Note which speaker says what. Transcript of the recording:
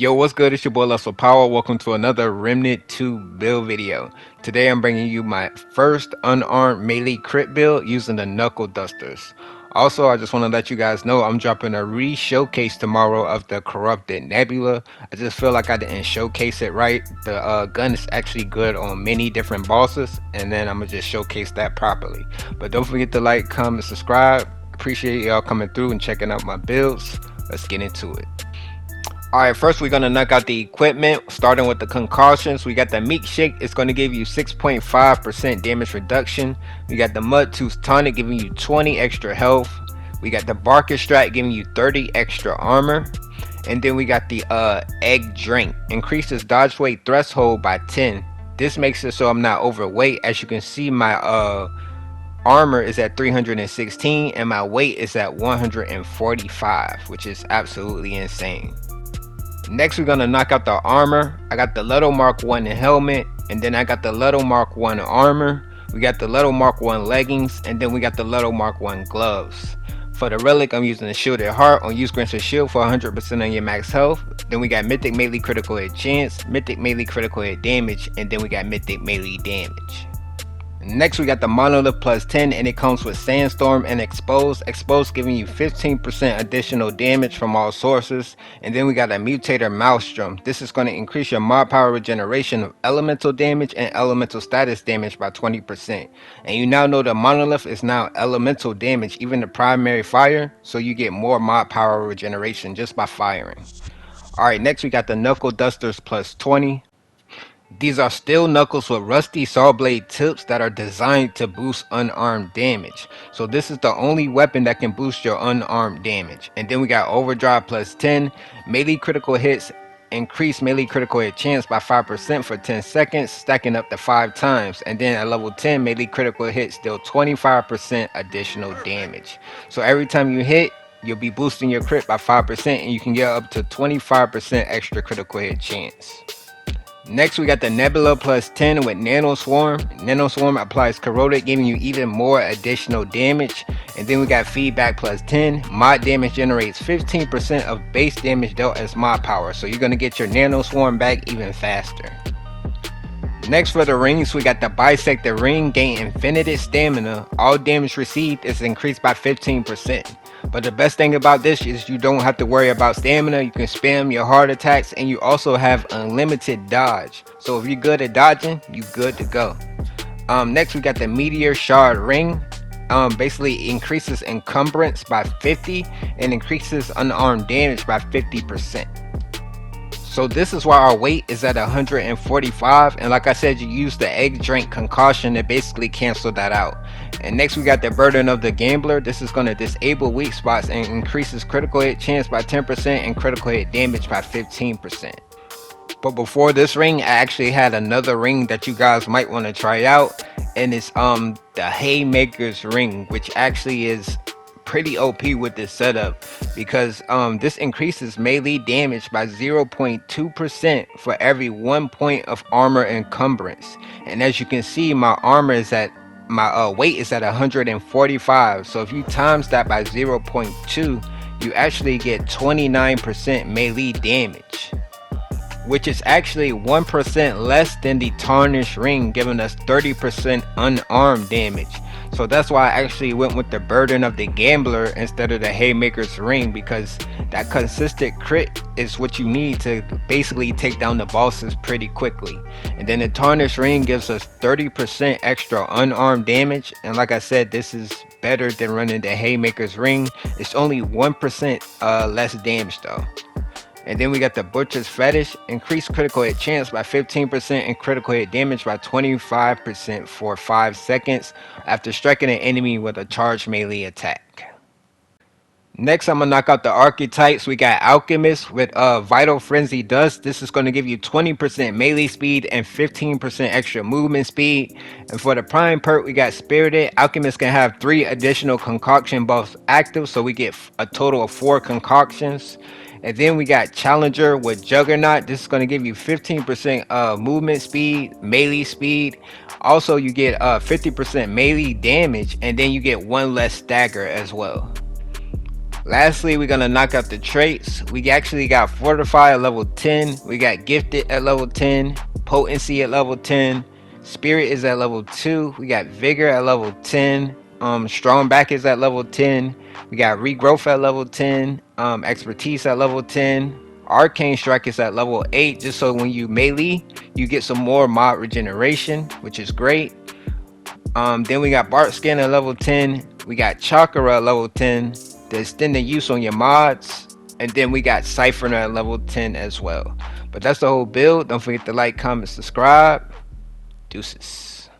Speaker 1: Yo, what's good? It's your boy Lust for Power. Welcome to another Remnant 2 build video. Today I'm bringing you my first unarmed melee crit build using the Knuckle Dusters. Also, I just want to let you guys know I'm dropping a re-showcase tomorrow of the Corrupted Nebula. I just feel like I didn't showcase it right. The gun is actually good on many different bosses, and then I'm going to just showcase that properly. But don't forget to like, comment, subscribe. Appreciate y'all coming through and checking out my builds. Let's get into it. Alright, first we're going to knock out the equipment, starting with the concussions. We got the Meat Shake, it's going to give you 6.5% damage reduction. We got the Mud Tooth Tonic giving you 20 extra health. We got the Barker Strat giving you 30 extra armor. And then we got the Egg Drink, increases dodge weight threshold by 10. This makes it so I'm not overweight. As you can see, my armor is at 316 and my weight is at 145, which is absolutely insane. Next, we're going to knock out the armor. I got the Leto Mark 1 helmet, and then I got the Leto Mark 1 armor. We got the Leto Mark 1 leggings, and then we got the Leto Mark 1 gloves. For the relic, I'm using the Shielded Heart. On use grants a shield for 100% on your max health. Then we got Mythic Melee Critical Hit Chance, Mythic Melee Critical Hit Damage, and then we got Mythic Melee Damage. Next, we got the Monolith plus 10, and it comes with Sandstorm and Exposed. Exposed giving you 15% additional damage from all sources. And then we got a Mutator Maelstrom. This is going to increase your mod power regeneration of elemental damage and elemental status damage by 20%. And you now know the Monolith is now elemental damage, even the primary fire, so you get more mod power regeneration just by firing. Alright, next we got the Knuckle Dusters plus 20. These are steel knuckles with rusty saw blade tips that are designed to boost unarmed damage. So this is the only weapon that can boost your unarmed damage. And then we got overdrive plus 10. Melee critical hits increase melee critical hit chance by 5% for 10 seconds, stacking up to 5 times. And then at level 10, melee critical hits deal 25% additional damage. So every time you hit, you'll be boosting your crit by 5%, and you can get up to 25% extra critical hit chance. Next, we got the Nebula plus 10 with Nano Swarm. Nano Swarm applies Corroded, giving you even more additional damage. And then we got Feedback plus 10. Mod damage generates 15% of base damage dealt as mod power. So you're going to get your Nano Swarm back even faster. Next, for the rings, we got the Bisected Ring, gain infinite stamina. All damage received is increased by 15%. But the best thing about this is you don't have to worry about stamina. You can spam your hard attacks, and you also have unlimited dodge. So if you're good at dodging, you're good to go. Next, we got the Meteor Shard Ring. Basically increases encumbrance by 50 and increases unarmed damage by 50%. So this is why our weight is at 145, and like I said, you use the Egg Drink concoction to basically cancel that out. And next we got the Burden of the Gambler. This is going to disable weak spots and increases critical hit chance by 10% and critical hit damage by 15%. But before this ring, I actually had another ring that you guys might want to try out, and it's the Haymaker's Ring, which actually is pretty OP with this setup, because this increases melee damage by 0.2% for every 1 point of armor encumbrance. And as you can see, my armor is at my weight is at 145, so if you times that by 0.2, you actually get 29% melee damage, which is actually 1% less than the Tarnished Ring, giving us 30% unarmed damage. So that's why I actually went with the Burden of the Gambler instead of the Haymaker's Ring, because that consistent crit is what you need to basically take down the bosses pretty quickly. And then the Tarnished Ring gives us 30% extra unarmed damage, and like I said, this is better than running the Haymaker's Ring. It's only 1% less damage though. And then we got the Butcher's Fetish, increase critical hit chance by 15% and critical hit damage by 25% for 5 seconds after striking an enemy with a charged melee attack. Next, I'm going to knock out the Archetypes. We got Alchemist with Vital Frenzy Dust. This is going to give you 20% melee speed and 15% extra movement speed. And for the Prime perk, we got Spirited. Alchemist can have 3 additional concoction buffs active, so we get a total of 4 concoctions. And then we got Challenger with Juggernaut. This is going to give you 15% movement speed, melee speed. Also, you get 50% melee damage, and then you get 1 less stagger as well. Lastly, we're gonna knock out the traits. We actually got Fortify at level 10. We got Gifted at level 10. Potency at level 10. Spirit is at level 2. We got Vigor at level 10. Strong Back is at level 10. We got Regrowth at level 10. Expertise at level 10. Arcane Strike is at level 8, just so when you melee, you get some more mod regeneration, which is great. Then we got Bark Skin at level 10. We got Chakra at level 10. The extended use on your mods. And then we got Cypher at level 10 as well. But that's the whole build. Don't forget to like, comment, subscribe. Deuces.